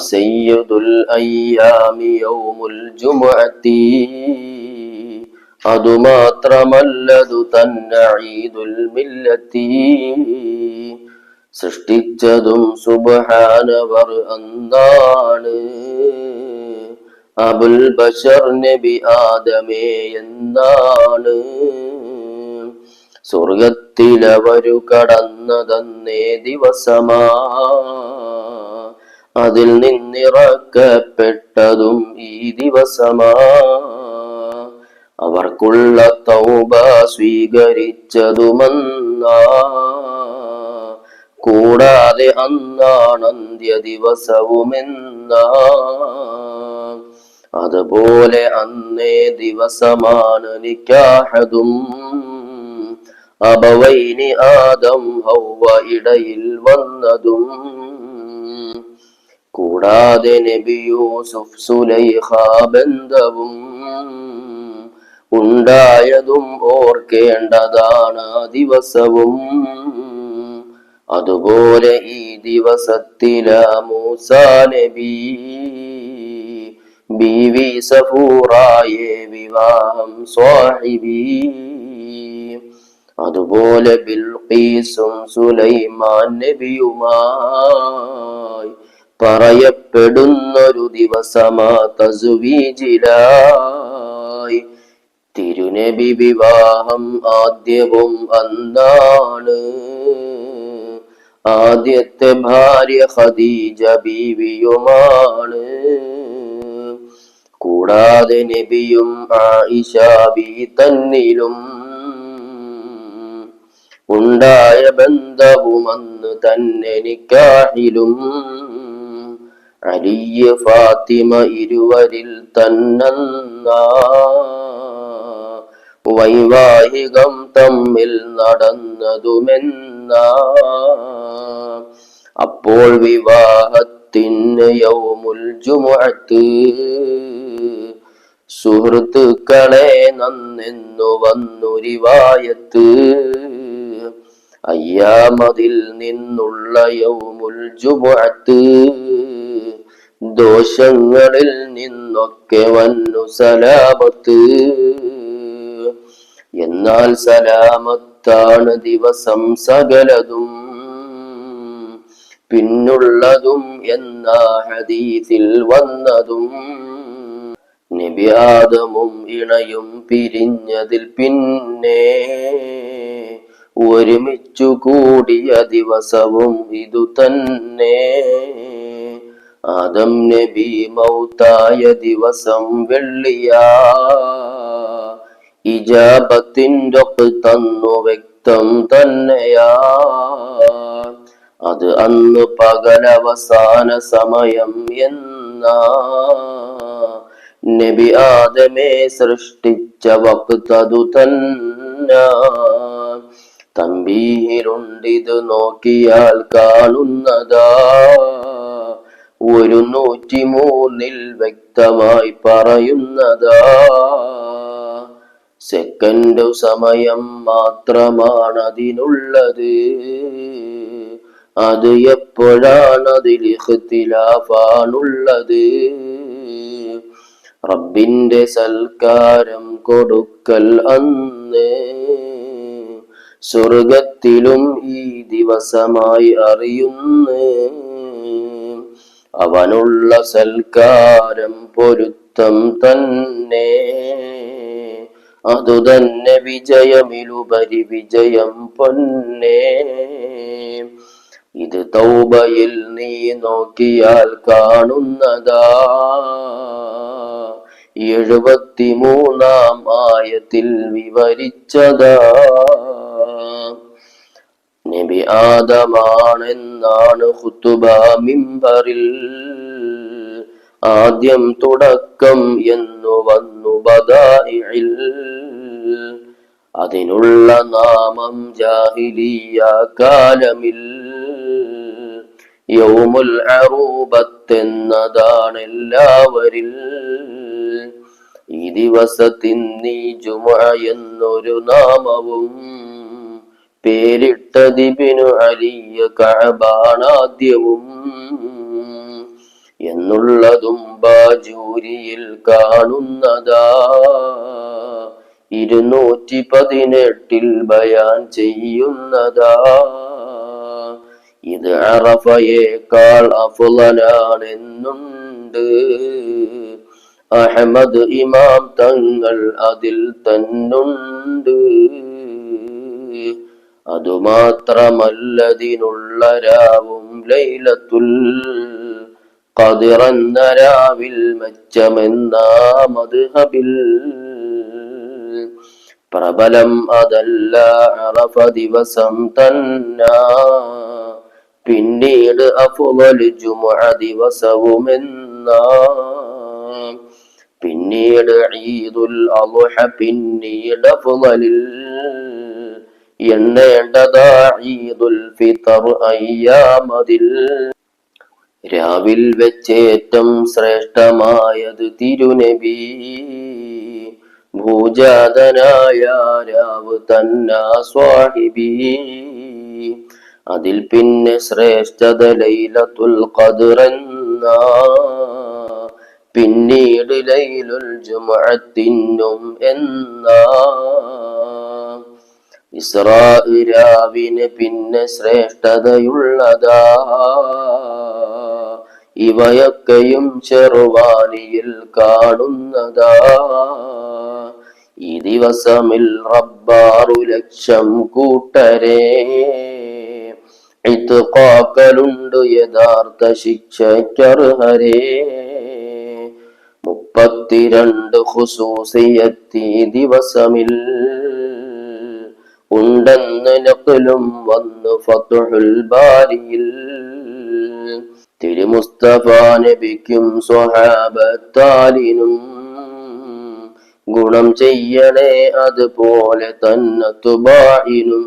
സയ്യിദുൽ അയ്യാമി യൗമുൽ ജുമുഅത്തി അതുമാത്രമല്ലതു തന്നെ ഈദുൽ മില്ലത്തി സൃഷ്ടിച്ചതും സുബ്ഹാനവർ അന്നാണ് അബുൽ ബശർ നബി ആദമേ എന്നാണ് സ്വർഗത്തിലവരു കടന്നതന്നേ ദിവസമാ അതിൽ നിന്നിറക്കപ്പെട്ടതും ഈ ദിവസമാ അവർക്കുള്ള തൗബ സ്വീകരിച്ചതുമന്നാ കൂടാതെ അന്നാണ് അന്ത്യ ദിവസവുമെന്നാ അതുപോലെ അന്നേ ദിവസമാണ് നിക്കാഹതും അബവൈനി ആദം ഹൗവ ഇടയിൽ വന്നതും കൂടാതെ നബി യൂസുഫ് സുലൈഖ ബന്ധവും ഉണ്ടായതും ഓർക്കേണ്ടതാണ് ദിവസവും അതുപോലെ ഈ ദിവസത്തിലെ മൂസാ നബി ബീവി സഫൂറായെ വിവാഹം സ്വാഹിബി അതുപോലെ ബിൽഖീസും സുലൈമാൻ നബിയുമായി പറയപ്പെടുന്നൊരു ദിവസമാ തസ്വീജിലായി തിരുനബി വിവാഹം ആദ്യവും അന്നാണ് ആദ്യത്തെ ഭാര്യ ഖദീജ ബീവിയുമാണ് കൂടാതെ നബിയും ആയിഷ ബി തന്നിലും ഉണ്ടായ ബന്ധവും അന്ന് തന്നെ നിക്കാഹിലും അലിയ ഫാത്തിമ ഇരുവരിൽ തന്നെന്നാ വൈവാഹികം തമ്മിൽ നടന്നതുമെന്നാ അപ്പോൾ വിവാഹത്തിന് യൗമുൽ ജുമുഅത്ത് സുഹൃത്തുക്കളെ നന്നെന്നു വന്നു റിവായത്ത് അയ്യാമതിൽ നിന്നുള്ള യൗമുൽ ജുമുഅത്ത് ദോഷങ്ങളിൽ നിന്നൊക്കെ വന്നു സലാമത്ത് എന്നാൽ സലാമത്താണ് ദിവസം സകലതും പിന്നുള്ളതും എന്ന ഹദീസിൽ വന്നതും നബി ആദമും ഇണയും പിരിഞ്ഞതിൽ പിന്നെ ഒരുമിച്ചു കൂടിയ ദിവസവും ഇതു തന്നെ ആദം നബി മൗത്തായ ദിവസം വെള്ളിയാ ഇജാബത്തിൻ്റെ തന്നു വ്യക്തം തന്നെയാ അത് അന്ന് പകലവസാന സമയം എന്നാ നബി ആദമെ സൃഷ്ടിച്ച വക്തതു തന്നെ തമ്പീഹിലുണ്ടിത് നോക്കിയാൽ കാണുന്നതാ 103 വ്യക്തമായി പറയുന്നതാ സെക്കൻഡ് സമയം മാത്രമാണ് അതിനുള്ളത് അത് എപ്പോഴാണ് അതിൽ ഇഖ്തിലാഫാണുള്ളത് റബ്ബിന്റെ സൽക്കാരം കൊടുക്കൽ അന്ന് സ്വർഗത്തിലും ഈ ദിവസമായി അറിയുന്നു അവനുള്ള സൽക്കാരം പൊരുത്തം തന്നെ അതുതന്നെ വിജയമിലുപരി വിജയം പൊന്നേ ഇത് തൗബയിൽ നീ നോക്കിയാൽ കാണുന്നതാ 73-ാം ആയത്തിൽ വിവരിച്ചതാ നബി ആദമാണെന്നാണ് ഖുതുബ മിമ്പറിൽ ആദ്യം തുടക്കം എന്നു വന്നു ബദാഇഇൽ അതിനുള്ള നാമം ജാഹിലിയ കാലമിൽ യൗമുൽ അറൂബത്തെന്നതാണ് എല്ലാവരിൽ ഈ ദിവസത്തിന് ജുമുഅ എന്നൊരു നാമവും പേരിട്ടത് ഇബ്നു അലി കഅബാനാദ്യവും എന്നുള്ളതും ബാജൂരിയിൽ കാണുന്നതാ. 218 ബയാൻ ചെയ്യുന്നതാ. ഇത് അറഫയേക്കാൾ അഫ്ളലാണെന്നുണ്ട്. അഹ്മദ് ഇമാം തങ്ങൾ അതിൽ തന്നുണ്ട്. അതുമാത്രമല്ലതിനുള്ള രാവും ലൈലത്തുൽ ഖദ്റെന്ന രാവിൽ മെച്ചമെന്ന മദ്ഹബിൽ പ്രബലം അതല്ല അറഫ ദിവസം തന്നാ. പിന്നീട് അഫ്ളൽ ജുമുഅ ദിവസവുമെന്നാ. പിന്നീട് ഈദുൽ അദ്ഹ, പിന്നീട് അഫ്ളലിൽ എണ്ണേണ്ടതാ ഈദുൽ ഫിത്ർ അയ്യാമതിൽ. രാവിൽ വെച്ചേറ്റം ശ്രേഷ്ഠമായത് തിരുനബി, ഭൂജാതനായ രാവ് തന്നാ സ്വാഹിബി. അതിൽ പിന്നെ ശ്രേഷ്ഠത ലൈലത്തുൽ ഖദ്റെന്നാ. പിന്നീട് ലൈലുൽ ജുമുഅത്തിനും എന്നാ. ഇസ്റാ രാവിന് പിന്നെ ശ്രേഷ്ഠതയുള്ളതാ. ഇവയൊക്കെയും ചെറുവാനിയിൽ കാണുന്നതാ. ഈ ദിവസമിൽ റബ്ബാറു ലക്ഷം കൂട്ടരെ ഇത്ഖാക്കലുണ്ട് യഥാർത്ഥ ശിക്ഷയ്ക്കർഹരെ. 32 ഖുസൂസിയത്തി ദിവസമിൽ ഉണ്ടെന്ന് നഖലും വന്നു ഫത്ഹുൽ ബാരിയിൽ. തിരുമുസ്തഫ നബിക്കും സ്വഹാബത്താലിനും ഗുണം ചെയ്യണേ അതുപോലെ തന്നെ തുബായിനും.